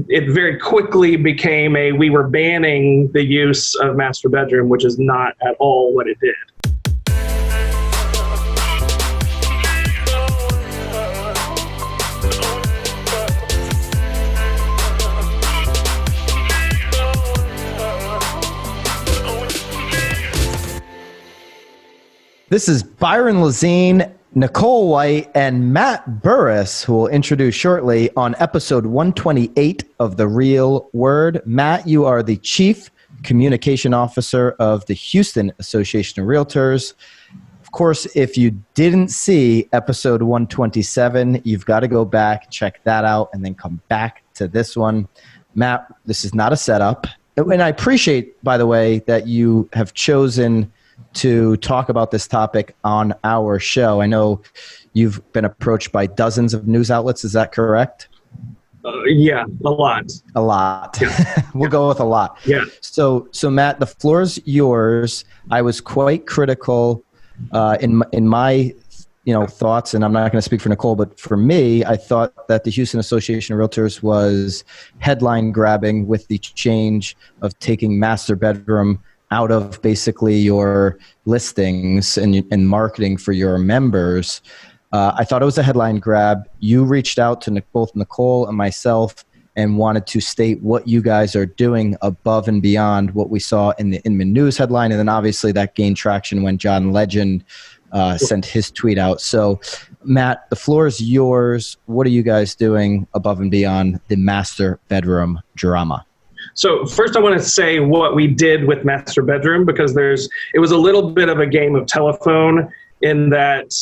it very quickly became we were banning the use of master bedroom, which is not at all what it did. This is Byron Lazine, Nicole White, and Matt Burrus, who will introduce shortly on episode 128 of The Real Word. Matt, you are the Chief Communication Officer of the Houston Association of Realtors. Of course, if you didn't see episode 127, you've got to go back, check that out, and then come back to this one. Matt, this is not a setup. And I appreciate, by the way, that you have chosen to talk about this topic on our show. I know you've been approached by dozens of news outlets. Is that correct? Yeah, a lot. A lot. Yeah. We'll go with a lot. Yeah. So Matt, the floor is yours. I was quite critical in my thoughts, and I'm not going to speak for Nicole, but for me, I thought that the Houston Association of Realtors was headline grabbing with the change of taking master bedroom out of basically your listings and marketing for your members. I thought it was a headline grab. You reached out to both Nicole and myself and wanted to state what you guys are doing above and beyond what we saw in the Inman News headline. And then obviously that gained traction when John Legend sent his tweet out. So Matt, the floor is yours. What are you guys doing above and beyond the master bedroom drama? So first I want to say what we did with master bedroom, because it was a little bit of a game of telephone in that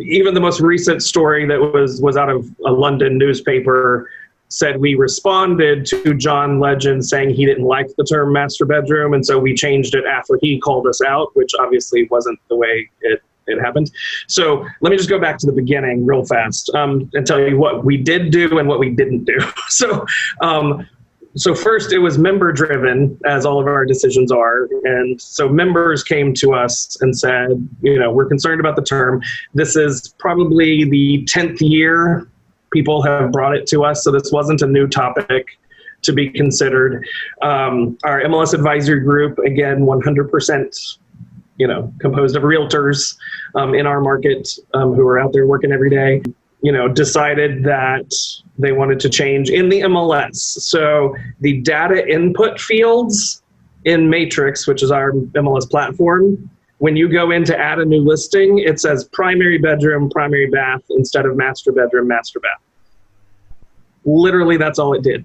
even the most recent story that was out of a London newspaper said we responded to John Legend saying he didn't like the term master bedroom. And so we changed it after he called us out, which obviously wasn't the way it happened. So let me just go back to the beginning real fast and tell you what we did do and what we didn't do. So first, it was member-driven, as all of our decisions are. And so members came to us and said, we're concerned about the term. This is probably the 10th year people have brought it to us, so this wasn't a new topic to be considered. Our MLS advisory group, again, 100%, composed of realtors in our market who are out there working every day, decided that they wanted to change in the MLS. So the data input fields in Matrix, which is our MLS platform, when you go in to add a new listing, it says primary bedroom, primary bath instead of master bedroom, master bath. Literally, that's all it did.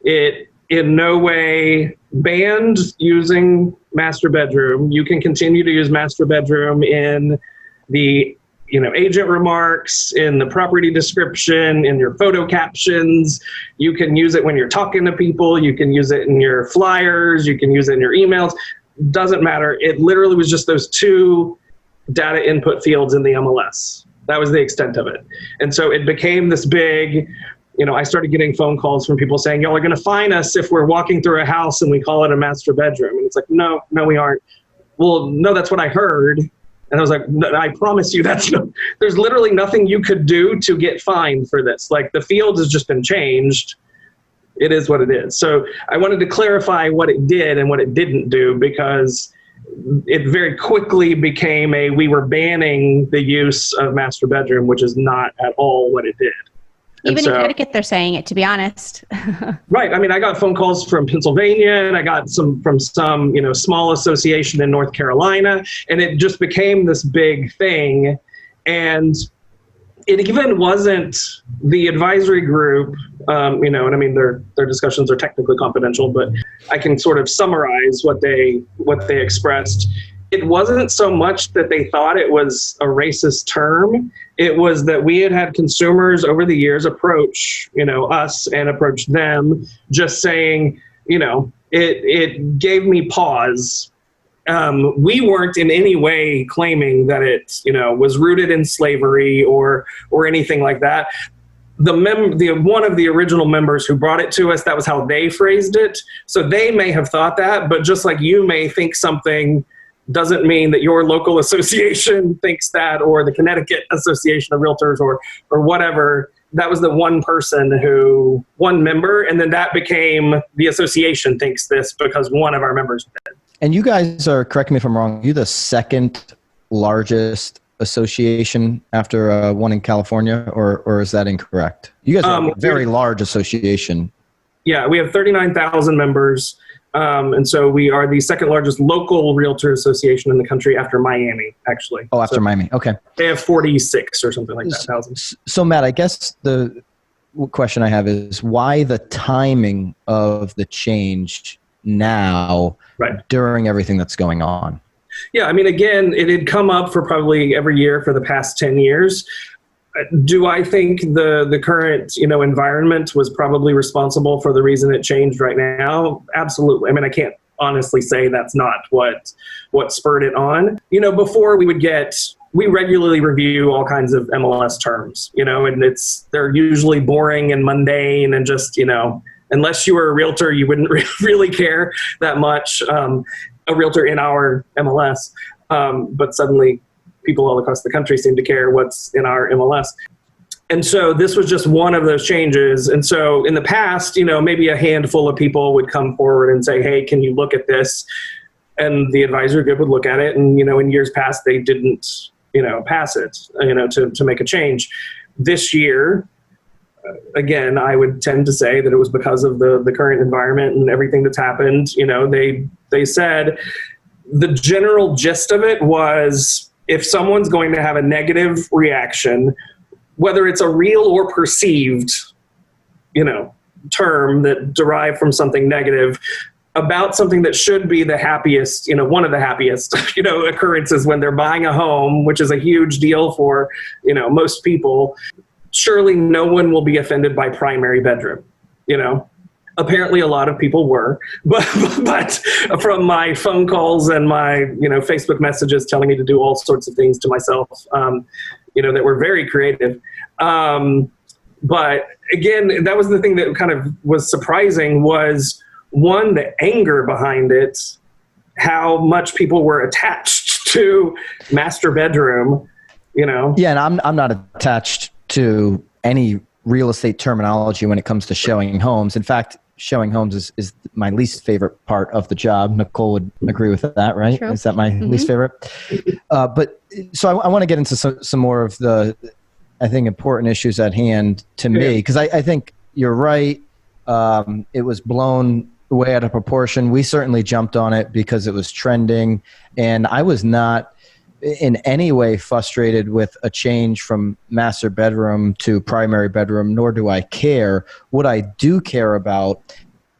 It in no way banned using master bedroom. You can continue to use master bedroom in the agent remarks, in the property description, in your photo captions. You can use it when you're talking to people. You can use it in your flyers. You can use it in your emails. Doesn't matter. It literally was just those two data input fields in the MLS. That was the extent of it. And so it became this big, I started getting phone calls from people saying, y'all are going to fine us if we're walking through a house and we call it a master bedroom. And it's like, no, we aren't. Well, no, that's what I heard. And I was like, no, I promise you there's literally nothing you could do to get fined for this. Like, the field has just been changed. It is what it is. So I wanted to clarify what it did and what it didn't do, because it very quickly became we were banning the use of master bedroom, which is not at all what it did. Even in Connecticut, they're saying it, to be honest. Right. I mean, I got phone calls from Pennsylvania, and I got some from some, small association in North Carolina, and it just became this big thing. And it even wasn't the advisory group, and I mean, their discussions are technically confidential, but I can sort of summarize what they expressed. It wasn't so much that they thought it was a racist term. It was that we had consumers over the years approach, us and approach them, just saying, it gave me pause. We weren't in any way claiming that it, was rooted in slavery or anything like that. One of the original members who brought it to us, that was how they phrased it. So they may have thought that, but just like you may think something doesn't mean that your local association thinks that, or the Connecticut Association of Realtors or whatever. that was the one member, and then that became the association thinks this because one of our members did. And you guys are, correct me if I'm wrong, you're the second largest association after one in California, or is that incorrect? You guys are a very large association. Yeah, we have 39,000 members. And so we are the second largest local realtor association in the country after Miami, actually. Oh, after Miami. Okay. They have 46 or something like that, thousand. So Matt, I guess the question I have is why the timing of the change now during everything that's going on? Yeah, I mean, again, it had come up for probably every year for the past 10 years. Do I think the current, environment was probably responsible for the reason it changed right now? Absolutely. I mean, I can't honestly say that's not what spurred it on. Before we regularly review all kinds of MLS terms, and they're usually boring and mundane and just, unless you were a realtor, you wouldn't really care that much, a realtor in our MLS. But suddenly people all across the country seem to care what's in our MLS. And so this was just one of those changes. And so in the past, maybe a handful of people would come forward and say, hey, can you look at this? And the advisory group would look at it. And, in years past, they didn't, pass it, to make a change. This year, again, I would tend to say that it was because of the current environment and everything that's happened. They said the general gist of it was, if someone's going to have a negative reaction, whether it's a real or perceived, term that derived from something negative about something that should be the happiest, one of the happiest, occurrences when they're buying a home, which is a huge deal for, most people, surely no one will be offended by primary bedroom, Apparently a lot of people were, but from my phone calls and my, Facebook messages telling me to do all sorts of things to myself, that were very creative. But again, that was the thing that kind of was surprising was, one, the anger behind it, how much people were attached to master bedroom, Yeah, and I'm not attached to any real estate terminology when it comes to showing homes. In fact, showing homes is my least favorite part of the job. Nicole would agree with that, right? True. Is that my least favorite? But so I want to get into some more of the, I think, important issues at hand to me, because I think you're right. It was blown way out of proportion. We certainly jumped on it because it was trending, and I was not in any way frustrated with a change from master bedroom to primary bedroom, nor do I care. What I do care about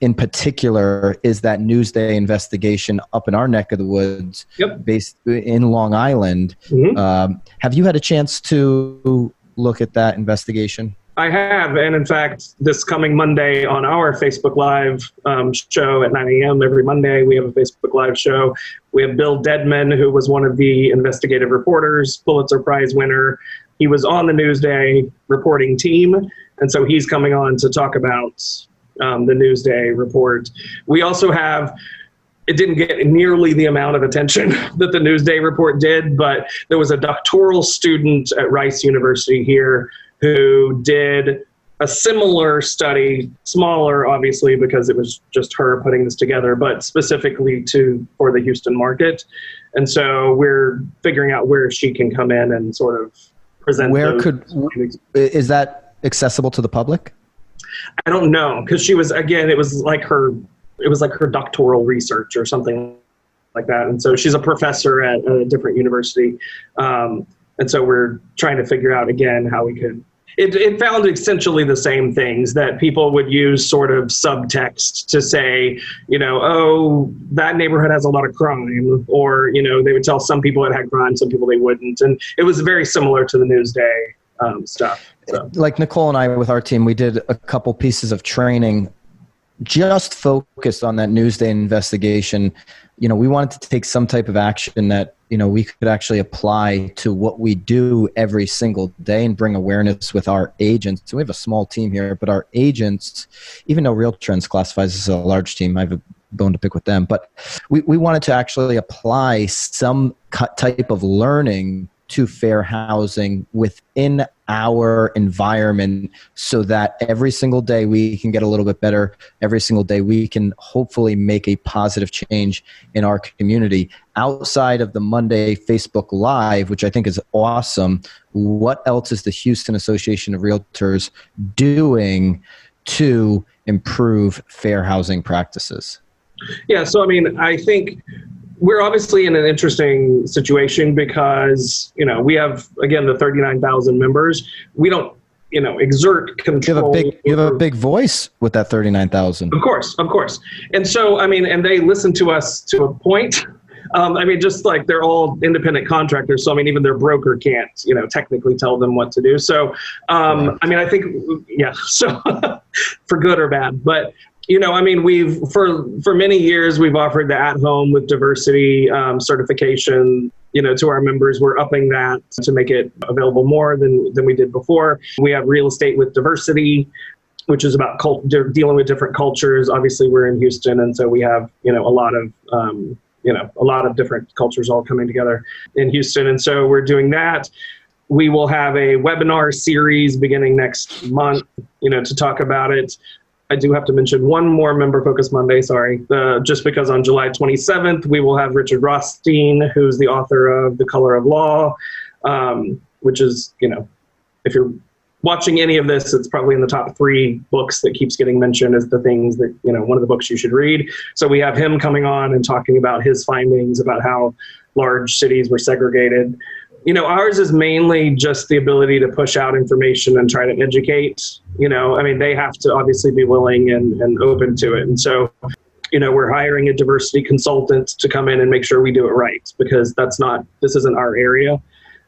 in particular is that Newsday investigation up in our neck of the woods, based in Long Island. Have you had a chance to look at that investigation? I have, and in fact, this coming Monday on our Facebook Live show at 9 a.m. every Monday, we have a Facebook Live show. We have Bill Dedman, who was one of the investigative reporters, Pulitzer Prize winner. He was on the Newsday reporting team, and so he's coming on to talk about the Newsday report. We also have, it didn't get nearly the amount of attention that the Newsday report did, but there was a doctoral student at Rice University here who did a similar study, smaller obviously because it was just her putting this together, but specifically for the Houston market. And so we're figuring out where she can come in and sort of present. Is that accessible to the public? I don't know, because she was, again, it was like her doctoral research or something like that. And so she's a professor at a different university. And so we're trying to figure out, again, how we could, it found essentially the same things that people would use sort of subtext to say, oh, that neighborhood has a lot of crime, or, they would tell some people it had crime, some people they wouldn't. And it was very similar to the Newsday stuff. So. Like Nicole and I with our team, we did a couple pieces of training just focused on that Newsday investigation. We wanted to take some type of action that, we could actually apply to what we do every single day and bring awareness with our agents. So we have a small team here, but our agents, even though Real Trends classifies as a large team, I have a bone to pick with them, but we wanted to actually apply some type of learning to fair housing within our environment so that every single day we can get a little bit better. Every single day we can hopefully make a positive change in our community. Outside of the Monday Facebook Live, which I think is awesome, what else is the Houston Association of Realtors doing to improve fair housing practices? Yeah, so I mean, I think we're obviously in an interesting situation because, we have, again, the 39,000 members. We don't, exert control. You have a big voice with that 39,000. Of course. And so, I mean, and they listen to us to a point. Just like they're all independent contractors. So, I mean, even their broker can't, technically tell them what to do. So, right. I think, yeah, so for good or bad. But, we've, for many years, we've offered the at-home with diversity certification, to our members. We're upping that to make it available more than we did before. We have real estate with diversity, which is about dealing with different cultures. Obviously, we're in Houston, and so we have, a lot of different cultures all coming together in Houston. And so we're doing that. We will have a webinar series beginning next month, to talk about it. I do have to mention one more Member Focus Monday, just because on July 27th, we will have Richard Rothstein, who's the author of The Color of Law, which is, if you're watching any of this, it's probably in the top 3 books that keeps getting mentioned as the things that, one of the books you should read. So we have him coming on and talking about his findings about how large cities were segregated. Ours is mainly just the ability to push out information and try to educate. They have to obviously be willing and open to it. And so, we're hiring a diversity consultant to come in and make sure we do it right, because this isn't our area.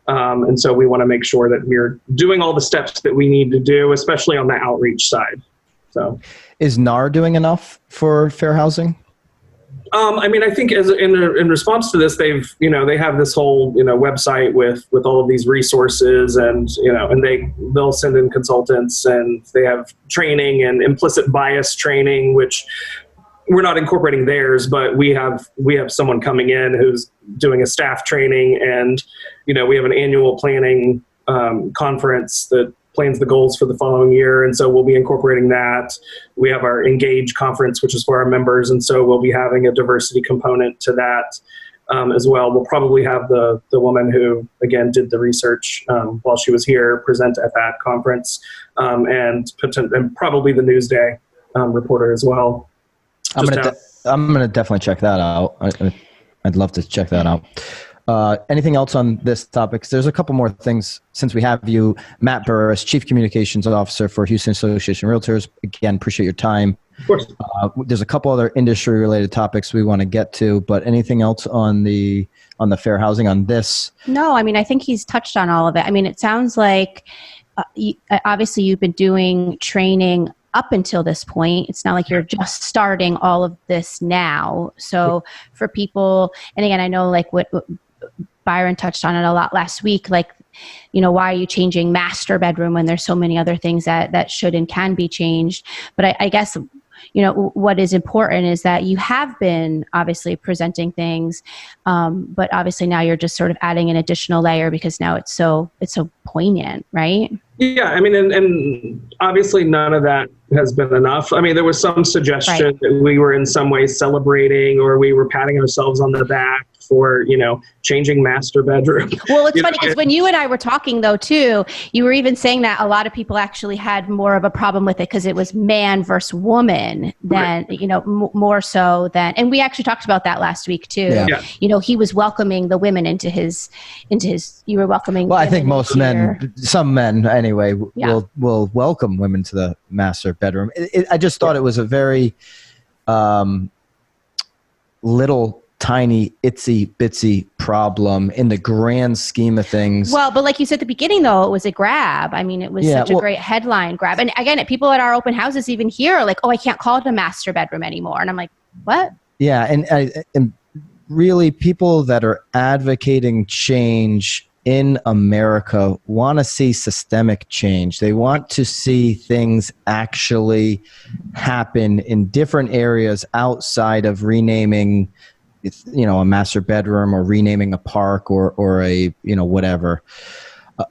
And so we want to make sure that we're doing all the steps that we need to do, especially on the outreach side. So, is NAR doing enough for fair housing? I think in response to this, they have this whole, website with all of these resources, and, and they'll send in consultants, and they have training and implicit bias training, which we're not incorporating theirs, but we have someone coming in who's doing a staff training, and, we have an annual planning conference that plans the goals for the following year. And so we'll be incorporating that. We have our Engage conference, which is for our members. And so we'll be having a diversity component to that as well. We'll probably have the woman who, again, did the research while she was here present at that conference, and probably the Newsday reporter as well. I'm going to definitely check that out. I'd love to check that out. Anything else on this topic? There's a couple more things since we have you. Matt Burrus, Chief Communications Officer for Houston Association of Realtors. Again, appreciate your time. Of course. There's a couple other industry-related topics we want to get to, but anything else on the fair housing on this? No, I think he's touched on all of it. It sounds like obviously you've been doing training up until this point. It's not like you're just starting all of this now. So for people, and again, I know like what Byron touched on it a lot last week, like, why are you changing master bedroom when there's so many other things that should and can be changed? But I guess, what is important is that you have been obviously presenting things, but obviously now you're just sort of adding an additional layer because now it's so poignant, right? Yeah, and obviously none of that has been enough. There was some suggestion that we were in some way celebrating, or we were patting ourselves on the back for, changing master bedroom. Well, it's funny because when you and I were talking though too, you were even saying that a lot of people actually had more of a problem with it because it was man versus woman than, more so than, and we actually talked about that last week too. Yeah. He was welcoming the women into his, you were welcoming. Well, I think most men, some men anyway, will welcome women to the master bedroom. I just thought it was a very little tiny itsy bitsy problem in the grand scheme of things. Well, but like you said at the beginning though, it was a grab. It was such a great headline grab. And again, people at our open houses even here are like, oh, I can't call it a master bedroom anymore. And I'm like, what? Yeah. And really people that are advocating change in America want to see systemic change. They want to see things actually happen in different areas outside of renaming, a master bedroom or renaming a park or a, whatever.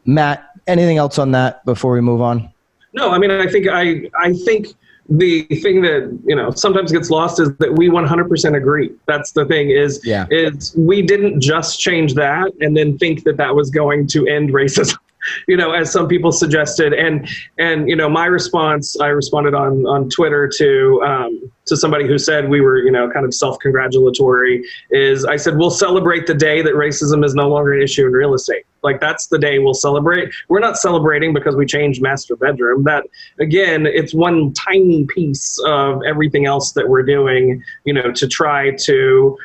Matt, Anything else on that before we move on? No, I mean, I think the thing that, sometimes gets lost is that we 100% agree. That's the thing is we didn't just change that and then think that was going to end racism. As some people suggested. And my response, I responded on Twitter to somebody who said we were, kind of self-congratulatory, is I said, we'll celebrate the day that racism is no longer an issue in real estate. Like, that's the day we'll celebrate. We're not celebrating because we changed master bedroom. That, again, it's one tiny piece of everything else that we're doing, to try to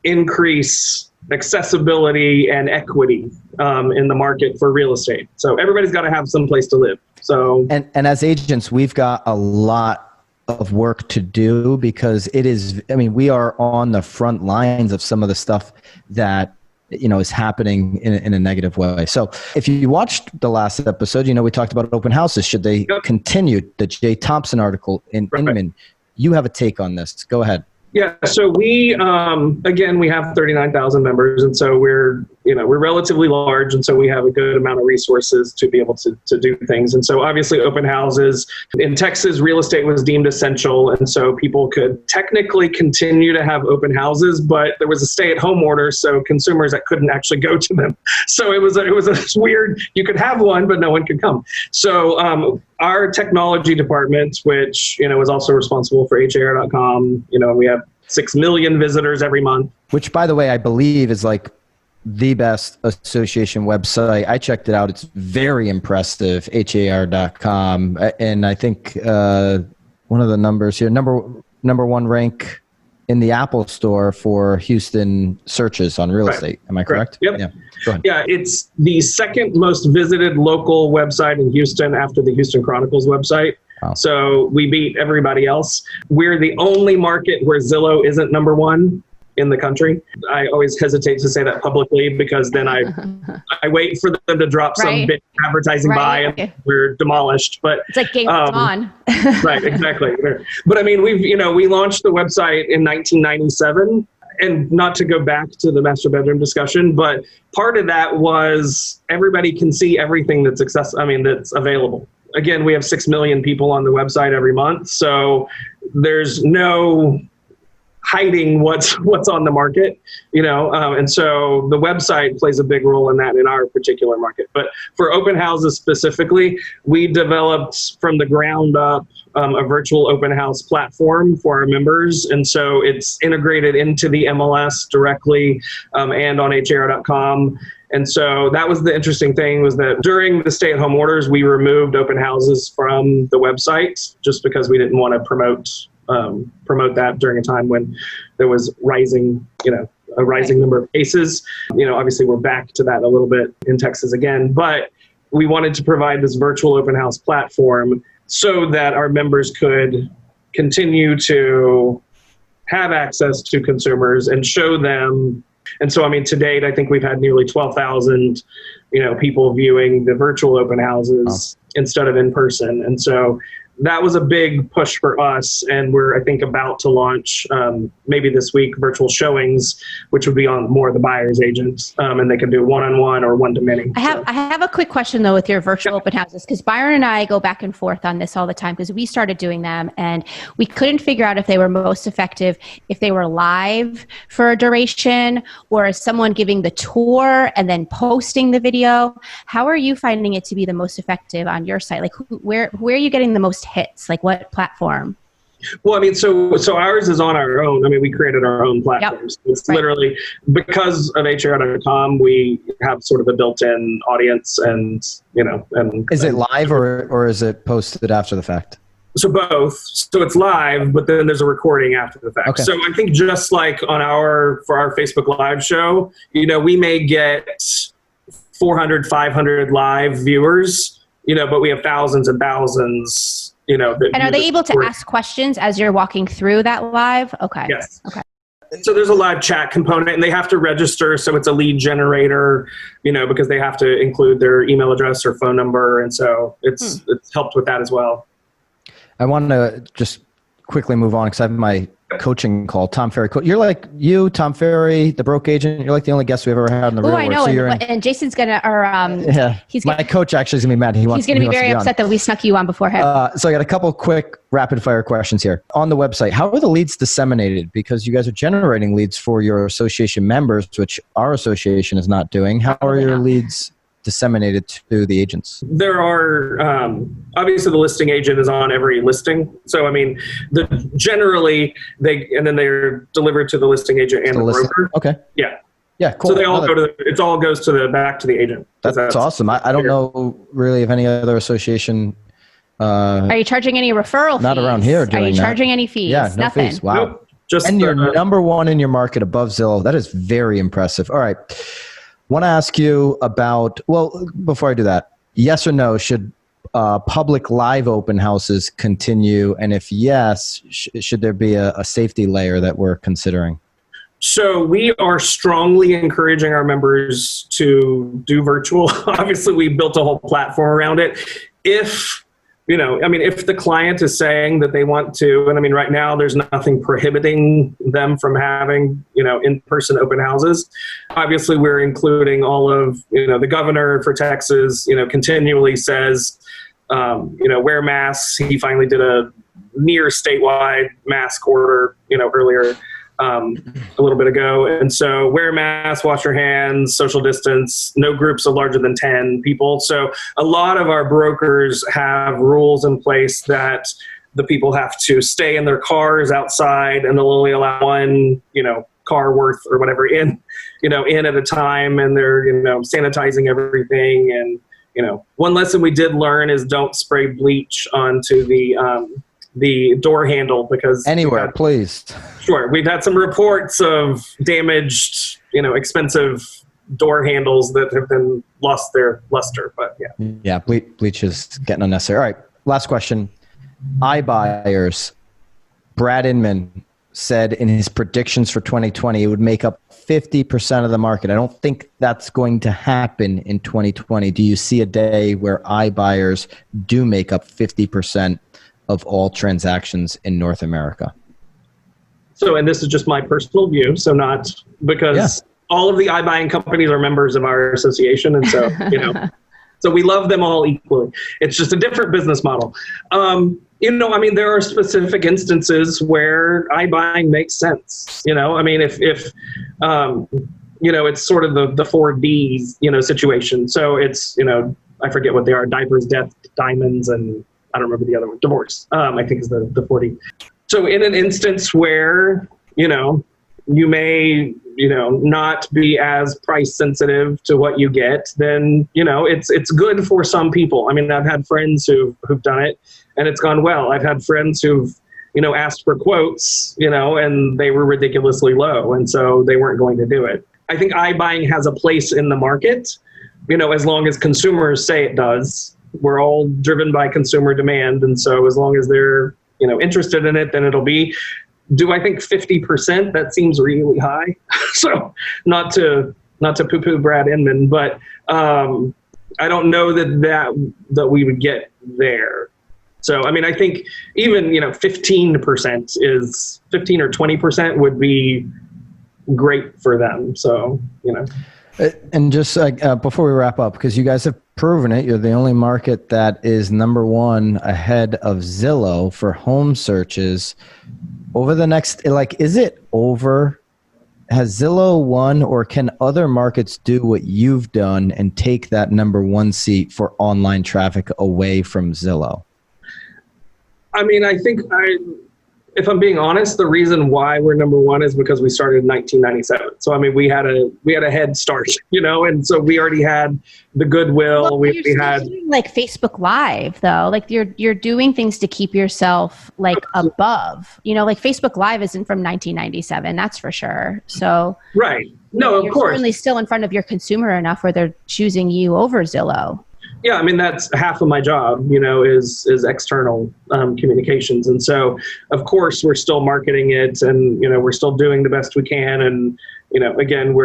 increase accessibility and equity in the market for real estate. So everybody's got to have some place to live. So and as agents, we've got a lot of work to do because we are on the front lines of some of the stuff that is happening in a negative way. So if you watched the last episode, we talked about open houses. Should they continue? The Jay Thompson article in Inman. You have a take on this. Go ahead. Yeah, so we have 39,000 members, and so we're relatively large, and so we have a good amount of resources to be able to do things. And so obviously open houses in Texas, real estate was deemed essential, and so people could technically continue to have open houses, but there was a stay-at-home order, so consumers that couldn't actually go to them. So it was a weird. You could have one, but no one could come. So our technology department, which is also responsible for HAR.com, we have 6 million visitors every month. Which, by the way, I believe is like the best association website. I checked it out. It's very impressive, HAR.com. And I think one of the numbers here, number one rank in the Apple Store for Houston searches on real estate. Am I correct? Yep. Yeah. Go ahead. Yeah, it's the second most visited local website in Houston after the Houston Chronicles website. Wow. So we beat everybody else. We're the only market where Zillow isn't number one in the country. I always hesitate to say that publicly because then I wait for them to drop some big advertising buy and we're demolished. But it's like Game of Dawn. Right, exactly. But I mean, we launched the website in 1997. And not to go back to the master bedroom discussion, but part of that was everybody can see everything that's that's available. Again, we have 6 million people on the website every month, so there's no hiding what's on the market, and so the website plays a big role in that in our particular market. But for open houses specifically, we developed from the ground up a virtual open house platform for our members, and so it's integrated into the MLS directly and on HAR.com. And so that was the interesting thing, was that during the stay-at-home orders, we removed open houses from the website just because we didn't want to promote that during a time when there was a rising number of cases. Obviously we're back to that a little bit in Texas again, but we wanted to provide this virtual open house platform so that our members could continue to have access to consumers and show them. And so, to date, I think we've had nearly 12,000, people viewing the virtual open houses instead of in person. And so that was a big push for us. And we're, I think, about to launch maybe this week virtual showings, which would be on more of the buyer's agents. And they can do one-on-one or one-to-many. I have a quick question, though, with your virtual open houses, because Byron and I go back and forth on this all the time because we started doing them and we couldn't figure out if they were most effective, if they were live for a duration or is someone giving the tour and then posting the video. How are you finding it to be the most effective on your site? Like, where are you getting the most hits? Like, what platform? Well, so ours is on our own. We created our own platforms. Yep. It's literally because of HAR.com, we have sort of a built-in audience and. Is it live or is it posted after the fact? So both. So it's live, but then there's a recording after the fact. Okay. So I think just like for our Facebook Live show, we may get 400, 500 live viewers, but we have thousands and thousands. And are they able to ask questions as you're walking through that live? Okay. Yes. Okay. So there's a live chat component and they have to register. So it's a lead generator, because they have to include their email address or phone number. And so it's helped with that as well. I want to just quickly move on because I have my coaching call. Tom Ferry. You're like Tom Ferry, the broke agent. You're like the only guest we've ever had in the real world. I know. So And Jason's gonna, my coach actually is gonna be mad. He's gonna be very upset that we snuck you on before him. So I got a couple quick rapid fire questions here. On the website, how are the leads disseminated? Because you guys are generating leads for your association members, which our association is not doing. How are your leads disseminated to the agents? There are, obviously the listing agent is on every listing. So, I mean, generally they're delivered to the listing agent and the broker. Okay. Yeah. Yeah, cool. So they all goes back to the agent. That's awesome. I don't know really if any other association. Are you charging any referral fees? Not around here doing that. Are you charging any fees? Yeah, no Nothing. fees. Wow. Nope. And you're number one in your market above Zillow. That is very impressive. All right. Want to ask you about, well, before I do that, yes or no, should public live open houses continue? And if yes, should there be a safety layer that we're considering? So we are strongly encouraging our members to do virtual. Obviously, we built a whole platform around it. If the client is saying that they want to, and I mean, right now there's nothing prohibiting them from having, in-person open houses. Obviously, we're including all of, the governor for Texas, continually says, wear masks. He finally did a near statewide mask order, earlier. A little bit ago. And so wear a mask, wash your hands, social distance, no groups of larger than 10 people. So a lot of our brokers have rules in place that the people have to stay in their cars outside, and they'll only allow one, car worth or whatever in at a time. And they're, sanitizing everything. And, one lesson we did learn is don't spray bleach onto the door handle, because please. Sure. We've had some reports of damaged, expensive door handles that have been lost their luster, but yeah. Yeah. Bleach is getting unnecessary. All right. Last question. iBuyers. Brad Inman said in his predictions for 2020, it would make up 50% of the market. I don't think that's going to happen in 2020. Do you see a day where iBuyers do make up 50% of all transactions in North America? So, and this is just my personal view, so not because all of the iBuying companies are members of our association, and so, so we love them all equally. It's just a different business model. There are specific instances where iBuying makes sense. If it's sort of the 4 Ds, situation. So it's, I forget what they are: diapers, death, diamonds, and I don't remember the other one. Divorce, I think is the 40. So in an instance where, you may, not be as price sensitive to what you get, then, it's good for some people. I mean, I've had friends who've done it and it's gone well. I've had friends who've, asked for quotes, and they were ridiculously low. And so they weren't going to do it. I think iBuying has a place in the market, as long as consumers say it does. We're all driven by consumer demand. And so as long as they're, interested in it, then it'll be. Do I think 50%? That seems really high. So not to poo-poo Brad Inman, but I don't know that we would get there. So, I mean, I think even, 15% is 15 or 20% would be great for them. So, And just before we wrap up, because you guys have proven it, you're the only market that is number one ahead of Zillow for home searches. Over the next, is it over? Has Zillow won, or can other markets do what you've done and take that number one seat for online traffic away from Zillow? I mean, I think if I'm being honest, the reason why we're number one is because we started in 1997. So, I mean, we had a head start, and so we already had the goodwill. Well, we you're had doing like Facebook Live though. Like you're doing things to keep yourself above. Like Facebook Live isn't from 1997, that's for sure. So right. No, of you're course. certainly still in front of your consumer enough where they're choosing you over Zillow. Yeah, I mean, that's half of my job, is external communications. And so, of course, we're still marketing it, and, we're still doing the best we can. And, again,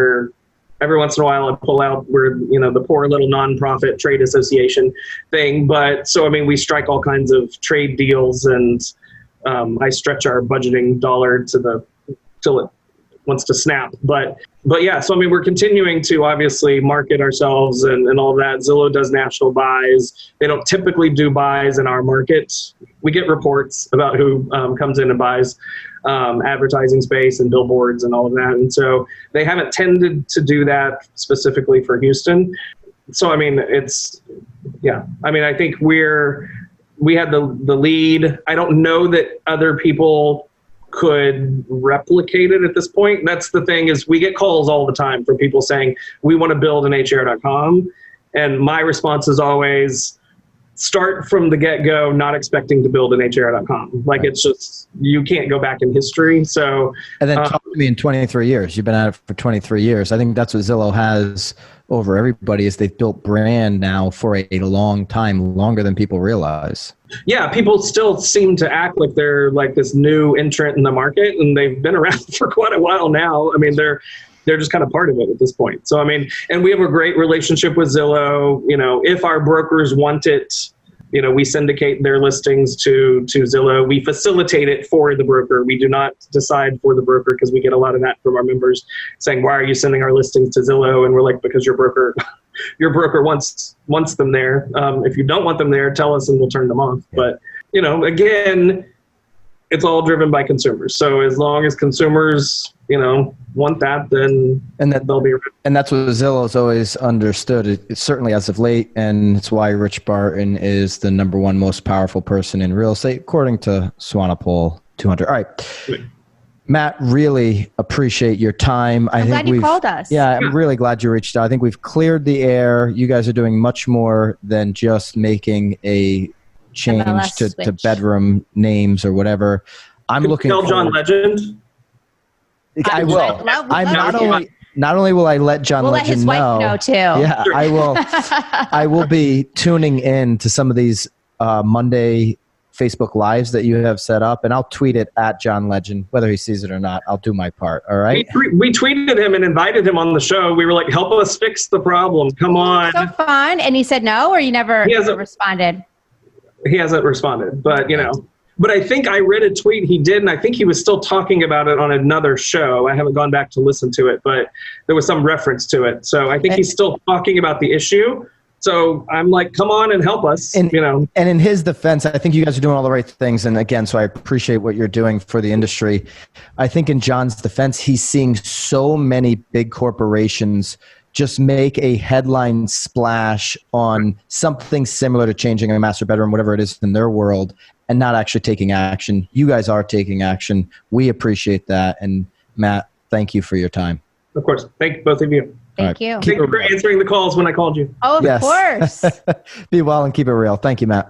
every once in a while I pull out, the poor little nonprofit trade association thing. But so, I mean, we strike all kinds of trade deals and, I stretch our budgeting dollar till it wants to snap. But yeah, so I mean, we're continuing to obviously market ourselves and all that. Zillow does national buys. They don't typically do buys in our market. We get reports about who comes in and buys advertising space and billboards and all of that. And so they haven't tended to do that specifically for Houston. So, I mean, I think we had the lead. I don't know that other people could replicate it at this point. That's the thing, is we get calls all the time from people saying, we want to build an HR.com. And my response is always, start from the get-go, not expecting to build an HR.com. Like, it's just, you can't go back in history. So, and then talk to me in 23 years. You've been at it for 23 years. I think that's what Zillow has over everybody, is they've built brand now for a long time, longer than people realize. Yeah, people still seem to act like they're like this new entrant in the market, and they've been around for quite a while now. I mean, they're just kind of part of it at this point. So, I mean, and we have a great relationship with Zillow. You know, if our brokers want it, you know, we syndicate their listings to Zillow. We facilitate it for the broker. We do not decide for the broker, because we get a lot of that from our members saying, why are you sending our listings to Zillow? And we're like, because your broker wants them there. If you don't want them there, tell us and we'll turn them off. But, you know, again, it's all driven by consumers. So as long as consumers, you know, want that, then they'll be around. And that's what Zillow's always understood. It's certainly as of late, and it's why Rich Barton is the number one most powerful person in real estate, according to Swanepoel 200. All right. Matt, really appreciate your time. I'm glad you called us. Yeah, I'm really glad you reached out. I think we've cleared the air. You guys are doing much more than just making a change to bedroom names or whatever. I'm looking. Tell John Legend. I will. I'm not only will I let John Legend let his wife know too. Yeah, I will. I will be tuning in to some of these Monday Facebook Lives that you have set up, and I'll tweet it at John Legend, whether he sees it or not. I'll do my part. All right. We tweeted him and invited him on the show. We were like, help us fix the problem. Come on. So fun. And he said no, or you never responded? He hasn't responded, but you know. But I think I read a tweet he did, and I think he was still talking about it on another show. I haven't gone back to listen to it, but there was some reference to it. So I think he's still talking about the issue. So I'm like, come on and help us, you know. And in his defense, I think you guys are doing all the right things. And again, so I appreciate what you're doing for the industry. I think in John's defense, he's seeing so many big corporations just make a headline splash on something similar to changing a master bedroom, whatever it is in their world, and not actually taking action. You guys are taking action. We appreciate that. And Matt, thank you for your time. Of course. Thank both of you. Thank you. Thank you for answering the calls when I called you. Oh, of course. Be well and keep it real. Thank you, Matt.